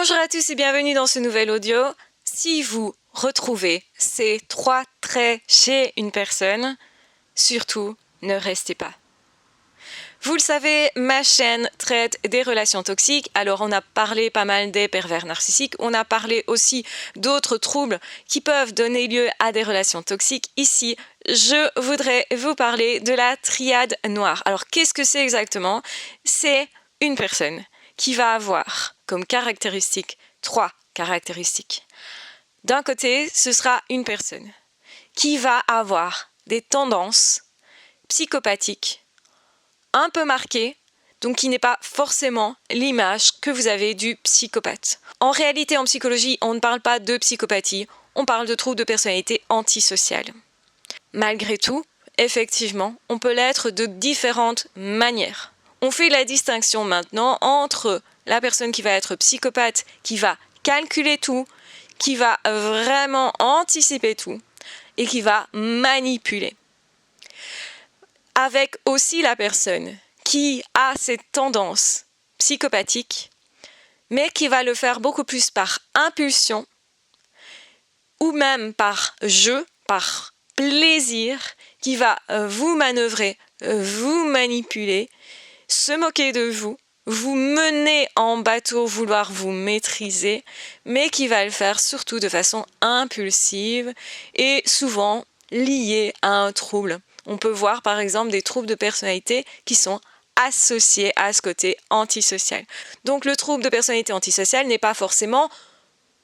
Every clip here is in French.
Bonjour à tous et bienvenue dans ce nouvel audio. Si vous retrouvez ces 3 traits chez une personne, surtout ne restez pas. Vous le savez, ma chaîne traite des relations toxiques. Alors on a parlé pas mal des pervers narcissiques, on a parlé aussi d'autres troubles qui peuvent donner lieu à des relations toxiques. Ici, je voudrais vous parler de la triade noire. Alors qu'est-ce que c'est exactement? C'est une personne qui va avoir comme caractéristique 3 caractéristiques. D'un côté, ce sera une personne qui va avoir des tendances psychopathiques un peu marquées, donc qui n'est pas forcément l'image que vous avez du psychopathe. En réalité, en psychologie, on ne parle pas de psychopathie, on parle de troubles de personnalité antisociale. Malgré tout, effectivement, on peut l'être de différentes manières. On fait la distinction maintenant entre la personne qui va être psychopathe, qui va calculer tout, qui va vraiment anticiper tout et qui va manipuler. Avec aussi la personne qui a cette tendance psychopathique, mais qui va le faire beaucoup plus par impulsion ou même par jeu, par plaisir, qui va vous manœuvrer, vous manipuler, se moquer de vous, vous mener en bateau, vouloir vous maîtriser, mais qui va le faire surtout de façon impulsive et souvent liée à un trouble. On peut voir par exemple des troubles de personnalité qui sont associés à ce côté antisocial. Donc le trouble de personnalité antisociale n'est pas forcément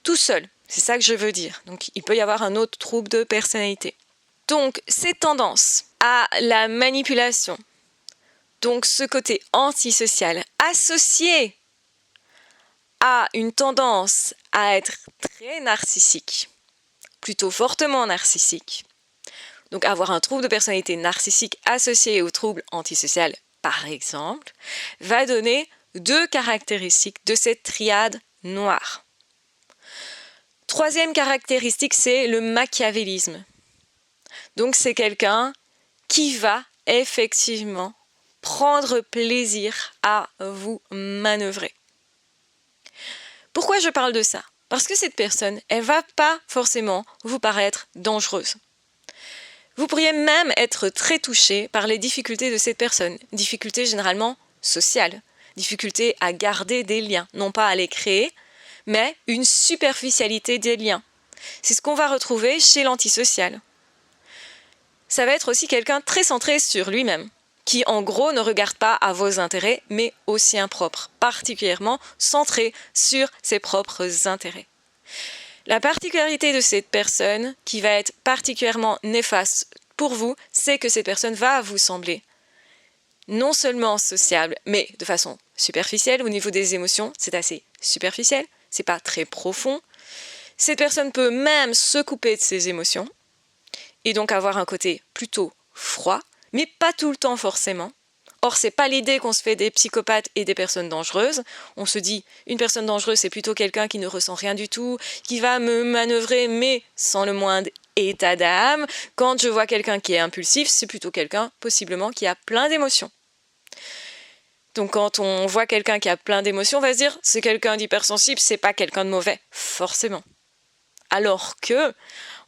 tout seul, c'est ça que je veux dire. Donc il peut y avoir un autre trouble de personnalité. Donc cette tendance à la manipulation, donc ce côté antisocial associé à une tendance à être très narcissique, plutôt fortement narcissique, donc avoir un trouble de personnalité narcissique associé au trouble antisocial, par exemple, va donner 2 caractéristiques de cette triade noire. Troisième caractéristique, c'est le machiavélisme. Donc c'est quelqu'un qui va effectivement prendre plaisir à vous manœuvrer. Pourquoi je parle de ça? Parce que cette personne, elle ne va pas forcément vous paraître dangereuse. Vous pourriez même être très touché par les difficultés de cette personne, difficultés généralement sociales, difficultés à garder des liens, non pas à les créer, mais une superficialité des liens. C'est ce qu'on va retrouver chez l'antisocial. Ça va être aussi quelqu'un très centré sur lui-même, qui en gros ne regarde pas à vos intérêts, mais aux siens propres, particulièrement centré sur ses propres intérêts. La particularité de cette personne, qui va être particulièrement néfaste pour vous, c'est que cette personne va vous sembler non seulement sociable, mais de façon superficielle. Au niveau des émotions, c'est assez superficiel, c'est pas très profond. Cette personne peut même se couper de ses émotions, et donc avoir un côté plutôt froid, mais pas tout le temps forcément. Or, c'est pas l'idée qu'on se fait des psychopathes et des personnes dangereuses. On se dit, une personne dangereuse, c'est plutôt quelqu'un qui ne ressent rien du tout, qui va me manœuvrer, mais sans le moindre état d'âme. Quand je vois quelqu'un qui est impulsif, c'est plutôt quelqu'un, possiblement, qui a plein d'émotions. Donc, quand on voit quelqu'un qui a plein d'émotions, on va se dire, c'est quelqu'un d'hypersensible, c'est pas quelqu'un de mauvais, forcément. Alors que,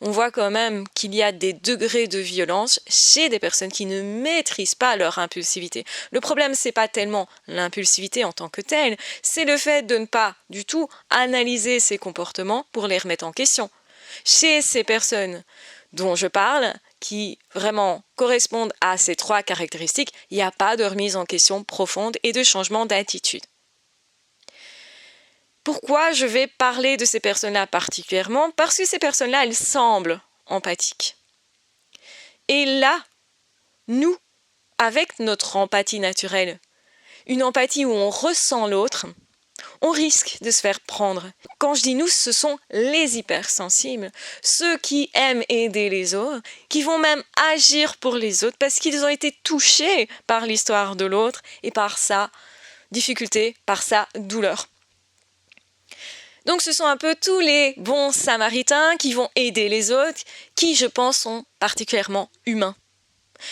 on voit quand même qu'il y a des degrés de violence chez des personnes qui ne maîtrisent pas leur impulsivité. Le problème, c'est pas tellement l'impulsivité en tant que telle, c'est le fait de ne pas du tout analyser ses comportements pour les remettre en question. Chez ces personnes dont je parle, qui vraiment correspondent à ces 3 caractéristiques, il n'y a pas de remise en question profonde et de changement d'attitude. Pourquoi je vais parler de ces personnes-là particulièrement? Parce que ces personnes-là, elles semblent empathiques. Et là, nous, avec notre empathie naturelle, une empathie où on ressent l'autre, on risque de se faire prendre. Quand je dis nous, ce sont les hypersensibles, ceux qui aiment aider les autres, qui vont même agir pour les autres parce qu'ils ont été touchés par l'histoire de l'autre et par sa difficulté, par sa douleur. Donc ce sont un peu tous les bons samaritains qui vont aider les autres, qui je pense sont particulièrement humains.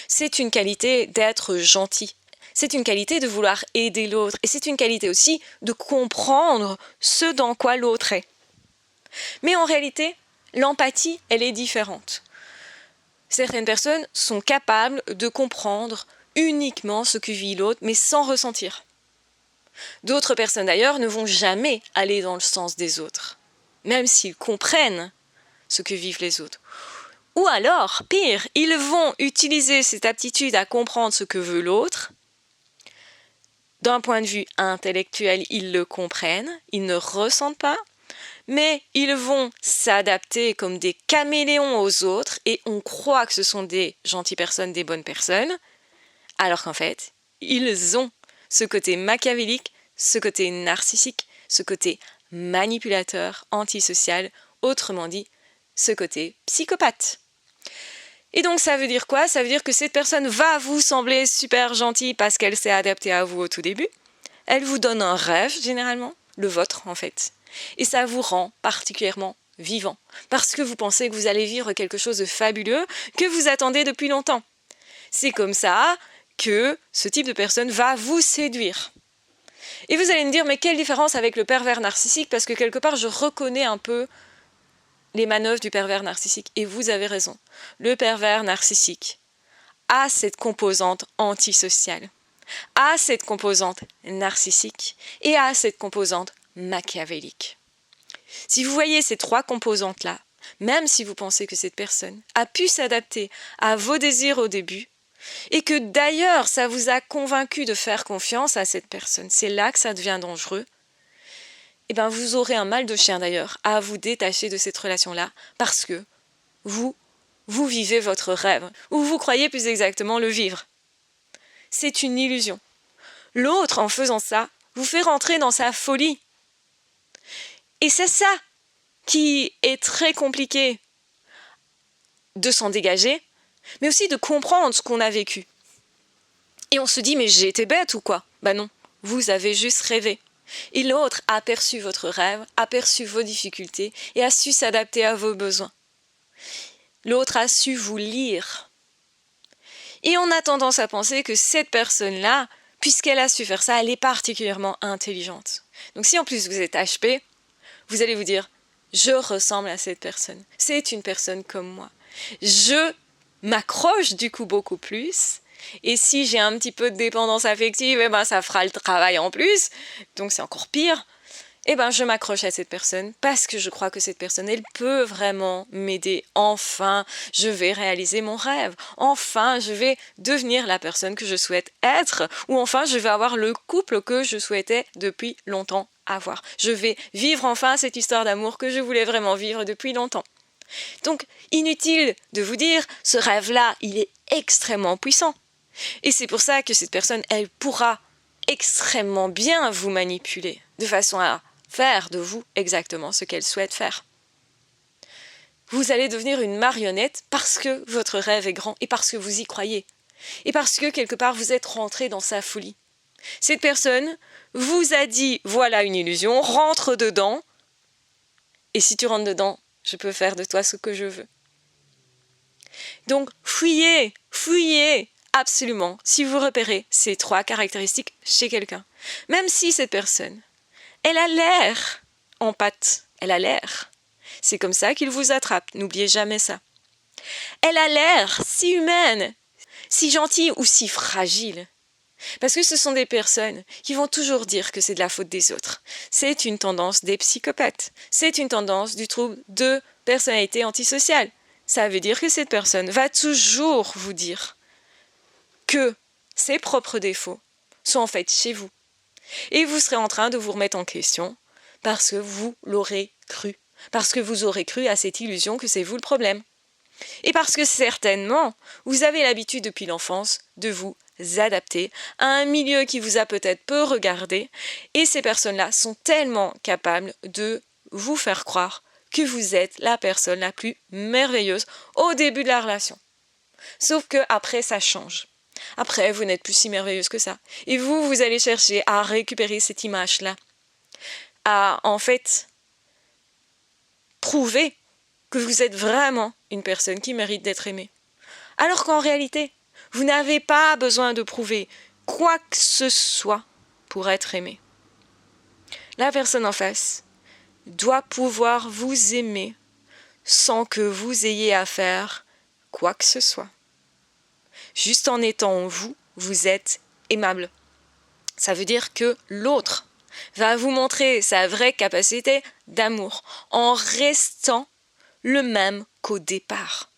C'est une qualité d'être gentil, C'est une qualité de vouloir aider l'autre et c'est une qualité aussi de comprendre ce dans quoi l'autre est. Mais en réalité, l'empathie, elle est différente. Certaines personnes sont capables de comprendre uniquement ce que vit l'autre, mais sans ressentir. D'autres personnes d'ailleurs ne vont jamais aller dans le sens des autres, même s'ils comprennent ce que vivent les autres. Ou alors, pire, ils vont utiliser cette aptitude à comprendre ce que veut l'autre. D'un point de vue intellectuel, ils le comprennent, ils ne ressentent pas, mais ils vont s'adapter comme des caméléons aux autres et on croit que ce sont des gentilles personnes, des bonnes personnes, alors qu'en fait, ils ont ce côté machiavélique, ce côté narcissique, ce côté manipulateur, antisocial, autrement dit, ce côté psychopathe. Et donc ça veut dire quoi? Ça veut dire que cette personne va vous sembler super gentille parce qu'elle s'est adaptée à vous au tout début. Elle vous donne un rêve, généralement, le vôtre en fait. Et ça vous rend particulièrement vivant, parce que vous pensez que vous allez vivre quelque chose de fabuleux que vous attendez depuis longtemps. C'est comme ça que ce type de personne va vous séduire. Et vous allez me dire, mais quelle différence avec le pervers narcissique? Parce que quelque part, je reconnais un peu les manœuvres du pervers narcissique. Et vous avez raison. Le pervers narcissique a cette composante antisociale, a cette composante narcissique et a cette composante machiavélique. Si vous voyez ces trois composantes-là, même si vous pensez que cette personne a pu s'adapter à vos désirs au début, et que d'ailleurs ça vous a convaincu de faire confiance à cette personne, c'est là que ça devient dangereux, et bien vous aurez un mal de chien d'ailleurs à vous détacher de cette relation-là, parce que vous vivez votre rêve, ou vous croyez plus exactement le vivre. C'est une illusion. L'autre, en faisant ça, vous fait rentrer dans sa folie. Et c'est ça qui est très compliqué de s'en dégager, mais aussi de comprendre ce qu'on a vécu. Et on se dit, mais j'ai été bête ou quoi? Ben non, vous avez juste rêvé. Et l'autre a perçu votre rêve, a perçu vos difficultés et a su s'adapter à vos besoins. L'autre a su vous lire. Et on a tendance à penser que cette personne-là, puisqu'elle a su faire ça, elle est particulièrement intelligente. Donc si en plus vous êtes HP, vous allez vous dire, je ressemble à cette personne. C'est une personne comme moi. Je m'accroche du coup beaucoup plus. Et si j'ai un petit peu de dépendance affective, eh ben ça fera le travail en plus. Donc c'est encore pire. Eh ben je m'accroche à cette personne parce que je crois que cette personne, elle peut vraiment m'aider. Enfin, je vais réaliser mon rêve. Enfin, je vais devenir la personne que je souhaite être. Ou enfin, je vais avoir le couple que je souhaitais depuis longtemps avoir. Je vais vivre enfin cette histoire d'amour que je voulais vraiment vivre depuis longtemps. Donc, inutile de vous dire, ce rêve-là, il est extrêmement puissant. Et c'est pour ça que cette personne, elle pourra extrêmement bien vous manipuler, de façon à faire de vous exactement ce qu'elle souhaite faire. Vous allez devenir une marionnette parce que votre rêve est grand et parce que vous y croyez. Et parce que quelque part, vous êtes rentré dans sa folie. Cette personne vous a dit, voilà une illusion, rentre dedans. Et si tu rentres dedans, je peux faire de toi ce que je veux. Donc, fouillez absolument si vous repérez ces trois caractéristiques chez quelqu'un. Même si cette personne, elle a l'air en pâte, elle a l'air. C'est comme ça qu'il vous attrape, n'oubliez jamais ça. Elle a l'air si humaine, si gentille ou si fragile. Parce que ce sont des personnes qui vont toujours dire que c'est de la faute des autres. C'est une tendance des psychopathes. C'est une tendance du trouble de personnalité antisociale. Ça veut dire que cette personne va toujours vous dire que ses propres défauts sont en fait chez vous. Et vous serez en train de vous remettre en question parce que vous l'aurez cru. Parce que vous aurez cru à cette illusion que c'est vous le problème. Et parce que certainement, vous avez l'habitude depuis l'enfance de vous adapter à un milieu qui vous a peut-être peu regardé. Et ces personnes-là sont tellement capables de vous faire croire que vous êtes la personne la plus merveilleuse au début de la relation. Sauf qu'après, ça change. Après, vous n'êtes plus si merveilleuse que ça. Et vous allez chercher à récupérer cette image-là. À, en fait, prouver que vous êtes vraiment une personne qui mérite d'être aimée. Alors qu'en réalité, vous n'avez pas besoin de prouver quoi que ce soit pour être aimé. La personne en face doit pouvoir vous aimer sans que vous ayez à faire quoi que ce soit. Juste en étant vous, vous êtes aimable. Ça veut dire que l'autre va vous montrer sa vraie capacité d'amour en restant le même qu'au départ.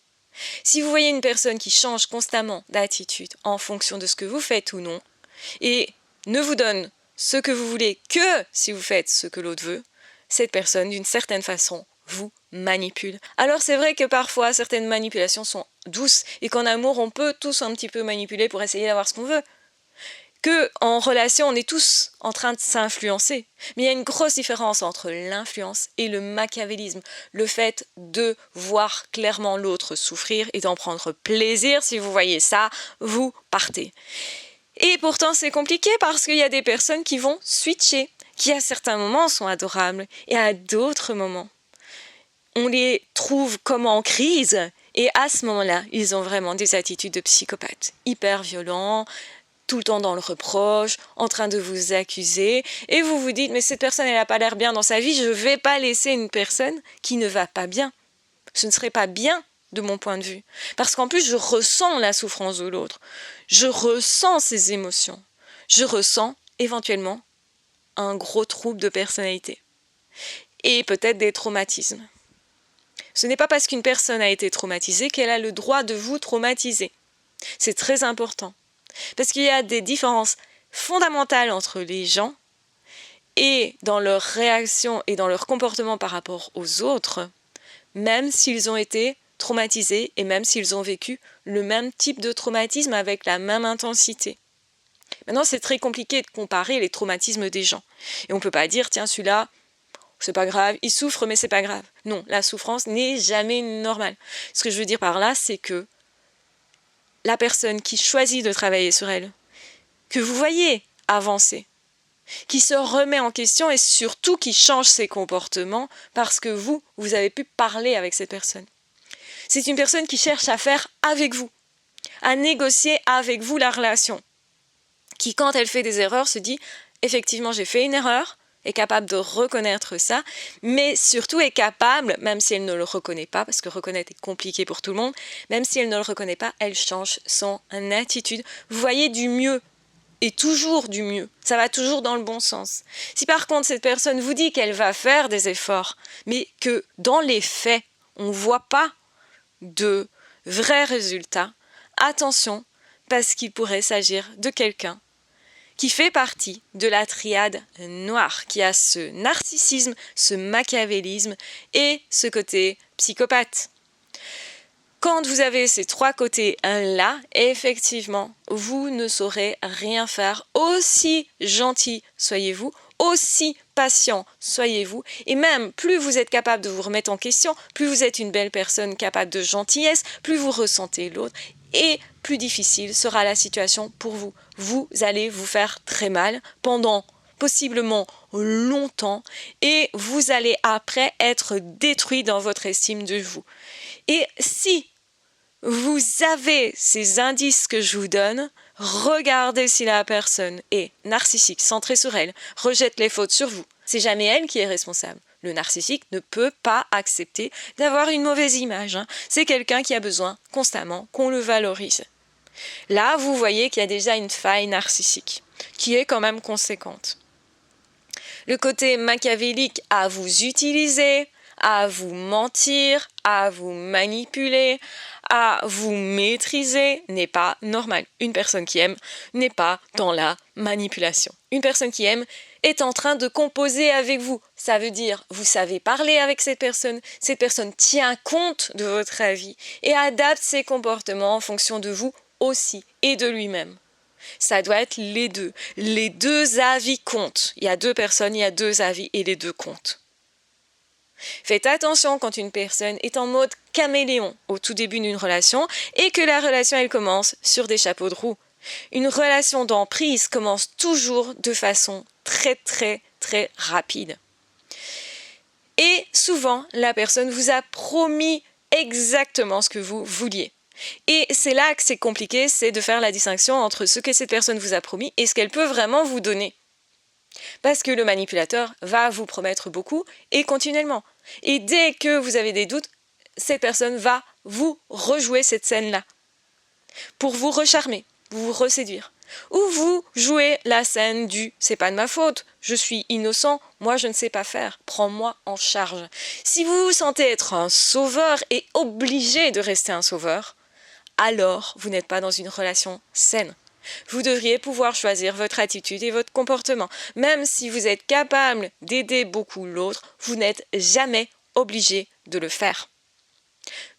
Si vous voyez une personne qui change constamment d'attitude en fonction de ce que vous faites ou non, et ne vous donne ce que vous voulez que si vous faites ce que l'autre veut, cette personne, d'une certaine façon, vous manipule. Alors c'est vrai que parfois certaines manipulations sont douces et qu'en amour on peut tous un petit peu manipuler pour essayer d'avoir ce qu'on veut. qu'en relation, on est tous en train de s'influencer. Mais il y a une grosse différence entre l'influence et le machiavélisme. Le fait de voir clairement l'autre souffrir et d'en prendre plaisir. Si vous voyez ça, vous partez. Et pourtant, c'est compliqué parce qu'il y a des personnes qui vont switcher, qui à certains moments sont adorables et à d'autres moments, on les trouve comme en crise. Et à ce moment-là, ils ont vraiment des attitudes de psychopathes, hyper violents, tout le temps dans le reproche, en train de vous accuser, et vous vous dites, mais cette personne, elle n'a pas l'air bien dans sa vie, je ne vais pas laisser une personne qui ne va pas bien. Ce ne serait pas bien de mon point de vue. Parce qu'en plus, je ressens la souffrance de l'autre. Je ressens ses émotions. Je ressens éventuellement un gros trouble de personnalité. Et peut-être des traumatismes. Ce n'est pas parce qu'une personne a été traumatisée qu'elle a le droit de vous traumatiser. C'est très important. Parce qu'il y a des différences fondamentales entre les gens et dans leur réaction et dans leur comportement par rapport aux autres, même s'ils ont été traumatisés et même s'ils ont vécu le même type de traumatisme avec la même intensité. Maintenant, c'est très compliqué de comparer les traumatismes des gens. Et on ne peut pas dire, tiens, celui-là, c'est pas grave, il souffre, mais c'est pas grave. Non, la souffrance n'est jamais normale. Ce que je veux dire par là, c'est que la personne qui choisit de travailler sur elle, que vous voyez avancer, qui se remet en question et surtout qui change ses comportements parce que vous avez pu parler avec cette personne. C'est une personne qui cherche à faire avec vous, à négocier avec vous la relation, qui quand elle fait des erreurs se dit « effectivement j'ai fait une erreur », est capable de reconnaître ça, mais surtout est capable, même si elle ne le reconnaît pas, parce que reconnaître est compliqué pour tout le monde, même si elle ne le reconnaît pas, elle change son attitude. Vous voyez du mieux, et toujours du mieux. Ça va toujours dans le bon sens. Si par contre cette personne vous dit qu'elle va faire des efforts, mais que dans les faits, on ne voit pas de vrais résultats, attention, parce qu'il pourrait s'agir de quelqu'un qui fait partie de la triade noire, qui a ce narcissisme, ce machiavélisme et ce côté psychopathe. Quand vous avez ces trois côtés-là, effectivement, vous ne saurez rien faire. Aussi gentil soyez-vous, aussi patient soyez-vous, et même plus vous êtes capable de vous remettre en question, plus vous êtes une belle personne capable de gentillesse, plus vous ressentez l'autre, et plus difficile sera la situation pour vous. Vous allez vous faire très mal pendant possiblement longtemps et vous allez après être détruit dans votre estime de vous. Et si vous avez ces indices que je vous donne, regardez si la personne est narcissique, centrée sur elle, rejette les fautes sur vous. C'est jamais elle qui est responsable. Le narcissique ne peut pas accepter d'avoir une mauvaise image. C'est quelqu'un qui a besoin constamment qu'on le valorise. Là, vous voyez qu'il y a déjà une faille narcissique qui est quand même conséquente. Le côté machiavélique à vous utiliser, à vous mentir, à vous manipuler, à vous maîtriser n'est pas normal. Une personne qui aime n'est pas dans la manipulation. Une personne qui aime est en train de composer avec vous. Ça veut dire, vous savez parler avec cette personne tient compte de votre avis et adapte ses comportements en fonction de vous aussi et de lui-même. Ça doit être les deux. Les deux avis comptent. Il y a deux personnes, il y a deux avis et les deux comptent. Faites attention quand une personne est en mode caméléon au tout début d'une relation et que la relation elle commence sur des chapeaux de roue. Une relation d'emprise commence toujours de façon très très très rapide. Et souvent, la personne vous a promis exactement ce que vous vouliez. Et c'est là que c'est compliqué, c'est de faire la distinction entre ce que cette personne vous a promis et ce qu'elle peut vraiment vous donner. Parce que le manipulateur va vous promettre beaucoup et continuellement. Et dès que vous avez des doutes, cette personne va vous rejouer cette scène-là pour vous recharmer, vous reséduire. Ou vous jouez la scène du « c'est pas de ma faute, je suis innocent, moi je ne sais pas faire, prends-moi en charge ». Si vous vous sentez être un sauveur et obligé de rester un sauveur, alors vous n'êtes pas dans une relation saine. Vous devriez pouvoir choisir votre attitude et votre comportement. Même si vous êtes capable d'aider beaucoup l'autre, vous n'êtes jamais obligé de le faire.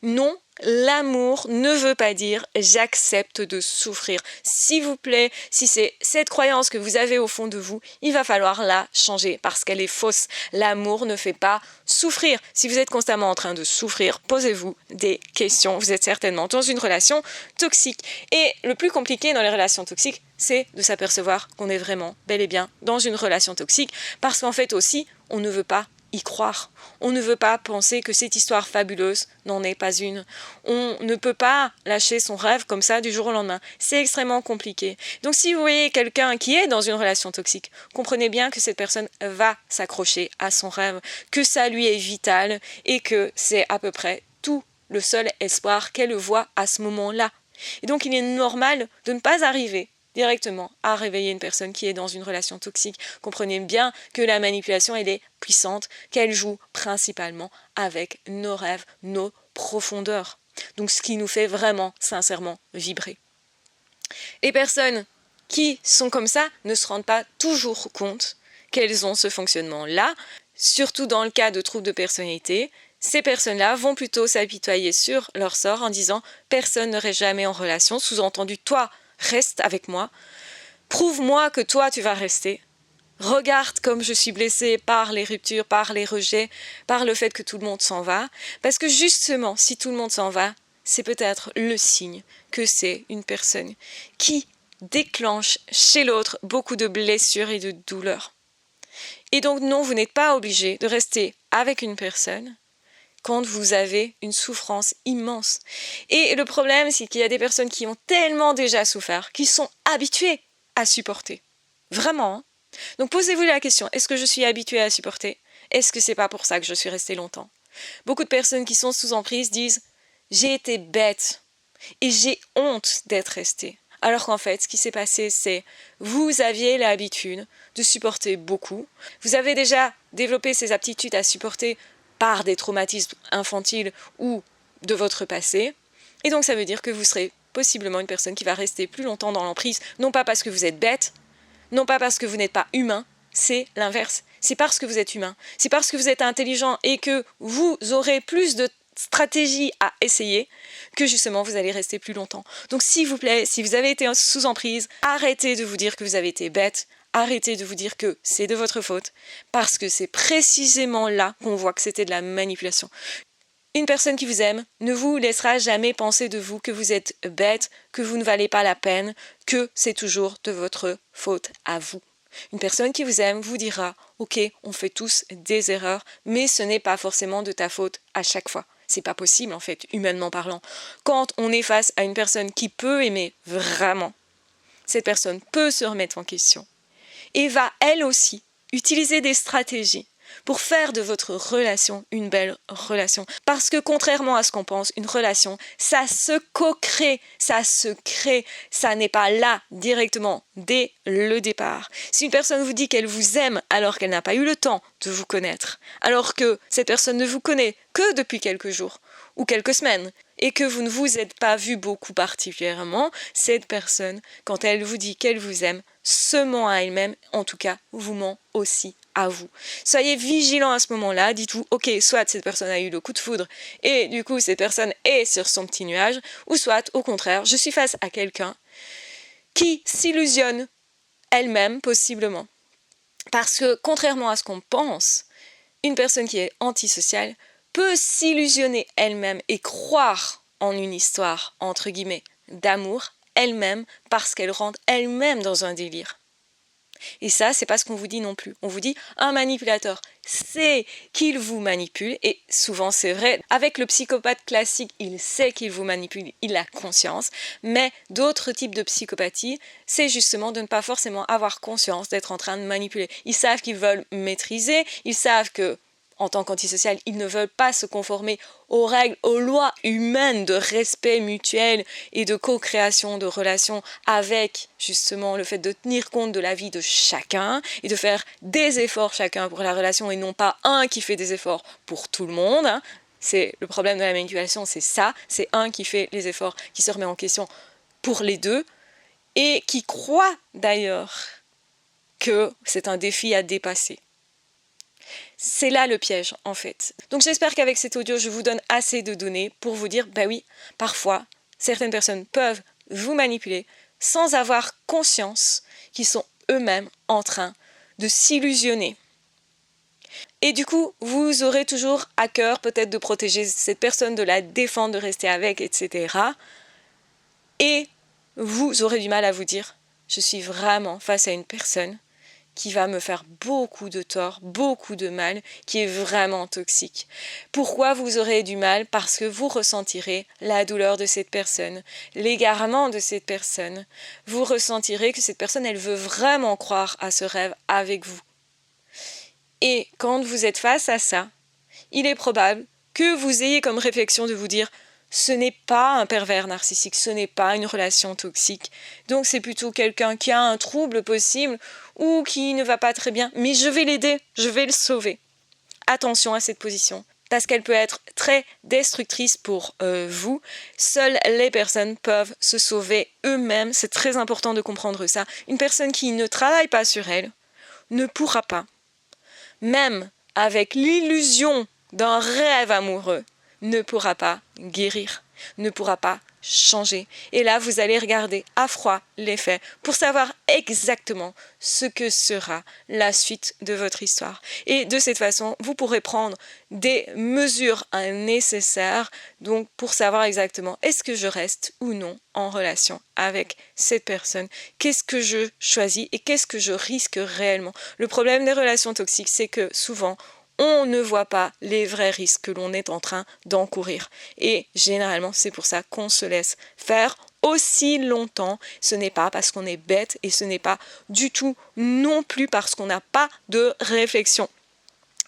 Non, l'amour ne veut pas dire « j'accepte de souffrir ». S'il vous plaît, si c'est cette croyance que vous avez au fond de vous, il va falloir la changer parce qu'elle est fausse. L'amour ne fait pas souffrir. Si vous êtes constamment en train de souffrir, posez-vous des questions. Vous êtes certainement dans une relation toxique. Et le plus compliqué dans les relations toxiques, c'est de s'apercevoir qu'on est vraiment bel et bien dans une relation toxique parce qu'en fait aussi, on ne veut pas y croire. On ne veut pas penser que cette histoire fabuleuse n'en est pas une. On ne peut pas lâcher son rêve comme ça du jour au lendemain. C'est extrêmement compliqué. Donc si vous voyez quelqu'un qui est dans une relation toxique, comprenez bien que cette personne va s'accrocher à son rêve, que ça lui est vital et que c'est à peu près tout le seul espoir qu'elle voit à ce moment-là. Et donc il est normal de ne pas arriver directement à réveiller une personne qui est dans une relation toxique. Comprenez bien que la manipulation, elle est puissante, qu'elle joue principalement avec nos rêves, nos profondeurs. Donc ce qui nous fait vraiment, sincèrement, vibrer. Les personnes qui sont comme ça ne se rendent pas toujours compte qu'elles ont ce fonctionnement-là, surtout dans le cas de troubles de personnalité. Ces personnes-là vont plutôt s'apitoyer sur leur sort en disant « personne ne reste jamais en relation », sous-entendu « toi, reste avec moi, prouve-moi que toi tu vas rester, regarde comme je suis blessée par les ruptures, par les rejets, par le fait que tout le monde s'en va, parce que justement si tout le monde s'en va, c'est peut-être le signe que c'est une personne qui déclenche chez l'autre beaucoup de blessures et de douleurs. Et donc non, vous n'êtes pas obligé de rester avec une personne quand vous avez une souffrance immense. Et le problème, c'est qu'il y a des personnes qui ont tellement déjà souffert, qui sont habituées à supporter. Vraiment. Hein. Donc posez-vous la question, est-ce que je suis habituée à supporter ? Est-ce que c'est pas pour ça que je suis restée longtemps ? Beaucoup de personnes qui sont sous emprise disent « j'ai été bête et j'ai honte d'être restée ». Alors qu'en fait, ce qui s'est passé, c'est vous aviez l'habitude de supporter beaucoup. Vous avez déjà développé ces aptitudes à supporter par des traumatismes infantiles ou de votre passé. Et donc ça veut dire que vous serez possiblement une personne qui va rester plus longtemps dans l'emprise, non pas parce que vous êtes bête, non pas parce que vous n'êtes pas humain, c'est l'inverse. C'est parce que vous êtes humain, c'est parce que vous êtes intelligent et que vous aurez plus de stratégies à essayer que justement vous allez rester plus longtemps. Donc s'il vous plaît, si vous avez été sous emprise, arrêtez de vous dire que vous avez été bête, arrêtez de vous dire que c'est de votre faute, parce que c'est précisément là qu'on voit que c'était de la manipulation. Une personne qui vous aime ne vous laissera jamais penser de vous que vous êtes bête, que vous ne valez pas la peine, que c'est toujours de votre faute à vous. Une personne qui vous aime vous dira « Ok, on fait tous des erreurs, mais ce n'est pas forcément de ta faute à chaque fois. » C'est pas possible en fait, humainement parlant. Quand on est face à une personne qui peut aimer vraiment, cette personne peut se remettre en question et va elle aussi utiliser des stratégies pour faire de votre relation une belle relation. Parce que contrairement à ce qu'on pense, une relation, ça se co-crée, ça se crée, ça n'est pas là directement dès le départ. Si une personne vous dit qu'elle vous aime alors qu'elle n'a pas eu le temps de vous connaître, alors que cette personne ne vous connaît que depuis quelques jours ou quelques semaines, et que vous ne vous êtes pas vu beaucoup particulièrement, cette personne, quand elle vous dit qu'elle vous aime, se ment à elle-même, en tout cas, vous ment aussi à vous. Soyez vigilants à ce moment-là, dites-vous, ok, soit cette personne a eu le coup de foudre, et du coup, cette personne est sur son petit nuage, ou soit, au contraire, je suis face à quelqu'un qui s'illusionne elle-même, possiblement. Parce que, contrairement à ce qu'on pense, une personne qui est antisociale peut s'illusionner elle-même et croire en une histoire, entre guillemets, d'amour, elle-même, parce qu'elle rentre elle-même dans un délire. Et ça, c'est pas ce qu'on vous dit non plus. On vous dit, un manipulateur sait qu'il vous manipule, et souvent c'est vrai. Avec le psychopathe classique, il sait qu'il vous manipule, il a conscience, mais d'autres types de psychopathie, c'est justement de ne pas forcément avoir conscience d'être en train de manipuler. Ils savent qu'ils veulent maîtriser, ils savent que en tant qu'antisocial, ils ne veulent pas se conformer aux règles, aux lois humaines de respect mutuel et de co-création de relations avec justement le fait de tenir compte de la vie de chacun et de faire des efforts chacun pour la relation et non pas un qui fait des efforts pour tout le monde. C'est le problème de la manipulation, c'est ça, c'est un qui fait les efforts, qui se remet en question pour les deux et qui croit d'ailleurs que c'est un défi à dépasser. C'est là le piège, en fait. Donc j'espère qu'avec cet audio, je vous donne assez de données pour vous dire, bah oui, parfois, certaines personnes peuvent vous manipuler sans avoir conscience qu'ils sont eux-mêmes en train de s'illusionner. Et du coup, vous aurez toujours à cœur peut-être de protéger cette personne, de la défendre, de rester avec, etc. Et vous aurez du mal à vous dire, je suis vraiment face à une personne qui va me faire beaucoup de tort, beaucoup de mal, qui est vraiment toxique. Pourquoi vous aurez du mal? Parce que vous ressentirez la douleur de cette personne, l'égarement de cette personne. Vous ressentirez que cette personne, elle veut vraiment croire à ce rêve avec vous. Et quand vous êtes face à ça, il est probable que vous ayez comme réflexion de vous dire « ce n'est pas un pervers narcissique, ce n'est pas une relation toxique. Donc c'est plutôt quelqu'un qui a un trouble possible ou qui ne va pas très bien, mais je vais l'aider, je vais le sauver. » Attention à cette position, parce qu'elle peut être très destructrice pour vous. Seules les personnes peuvent se sauver eux-mêmes, c'est très important de comprendre ça. Une personne qui ne travaille pas sur elle ne pourra pas, même avec l'illusion d'un rêve amoureux, ne pourra pas guérir, ne pourra pas changer. Et là, vous allez regarder à froid les faits pour savoir exactement ce que sera la suite de votre histoire. Et de cette façon, vous pourrez prendre des mesures nécessaires donc pour savoir exactement est-ce que je reste ou non en relation avec cette personne, qu'est-ce que je choisis et qu'est-ce que je risque réellement. Le problème des relations toxiques, c'est que souvent, on ne voit pas les vrais risques que l'on est en train d'encourir. Et généralement, c'est pour ça qu'on se laisse faire aussi longtemps. Ce n'est pas parce qu'on est bête et ce n'est pas du tout non plus parce qu'on n'a pas de réflexion.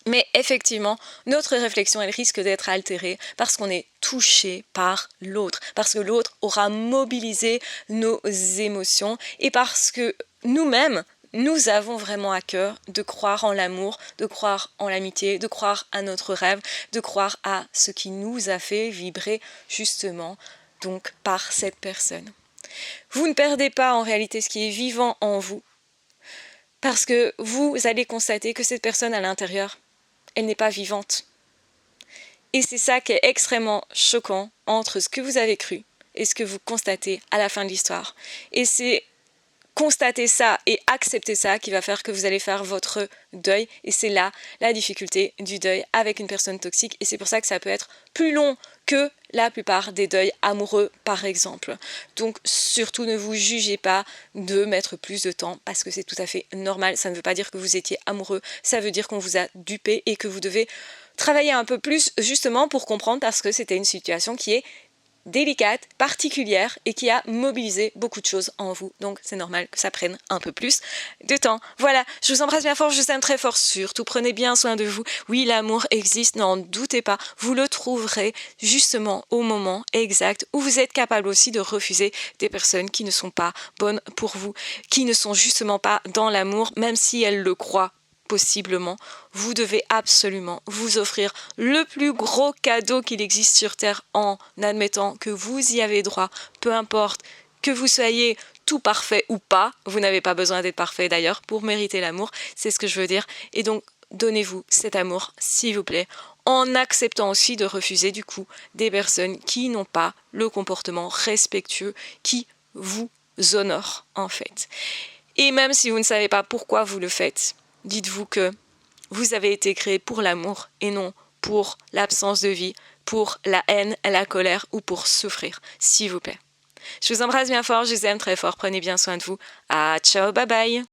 Mais effectivement, notre réflexion, elle risque d'être altérée parce qu'on est touché par l'autre, parce que l'autre aura mobilisé nos émotions et parce que nous-mêmes, nous avons vraiment à cœur de croire en l'amour, de croire en l'amitié, de croire à notre rêve, de croire à ce qui nous a fait vibrer justement donc par cette personne. Vous ne perdez pas en réalité ce qui est vivant en vous parce que vous allez constater que cette personne à l'intérieur, elle n'est pas vivante. Et c'est ça qui est extrêmement choquant entre ce que vous avez cru et ce que vous constatez à la fin de l'histoire. Et c'est constater ça et accepter ça qui va faire que vous allez faire votre deuil. Et c'est là la difficulté du deuil avec une personne toxique. Et c'est pour ça que ça peut être plus long que la plupart des deuils amoureux, par exemple. Donc, surtout, ne vous jugez pas de mettre plus de temps parce que c'est tout à fait normal. Ça ne veut pas dire que vous étiez amoureux. Ça veut dire qu'on vous a dupé et que vous devez travailler un peu plus justement pour comprendre parce que c'était une situation qui est délicate, particulière et qui a mobilisé beaucoup de choses en vous. Donc c'est normal que ça prenne un peu plus de temps. Voilà, je vous embrasse bien fort, je vous aime très fort, surtout prenez bien soin de vous. Oui, l'amour existe, n'en doutez pas, vous le trouverez justement au moment exact où vous êtes capable aussi de refuser des personnes qui ne sont pas bonnes pour vous, qui ne sont justement pas dans l'amour, même si elles le croient possiblement. Vous devez absolument vous offrir le plus gros cadeau qu'il existe sur Terre en admettant que vous y avez droit, peu importe que vous soyez tout parfait ou pas. Vous n'avez pas besoin d'être parfait d'ailleurs pour mériter l'amour, c'est ce que je veux dire. Et donc, donnez-vous cet amour, s'il vous plaît, en acceptant aussi de refuser du coup des personnes qui n'ont pas le comportement respectueux qui vous honore en fait. Et même si vous ne savez pas pourquoi vous le faites, dites-vous que vous avez été créé pour l'amour et non pour l'absence de vie, pour la haine, la colère ou pour souffrir, s'il vous plaît. Je vous embrasse bien fort, je vous aime très fort, prenez bien soin de vous. Ah, ciao, bye bye.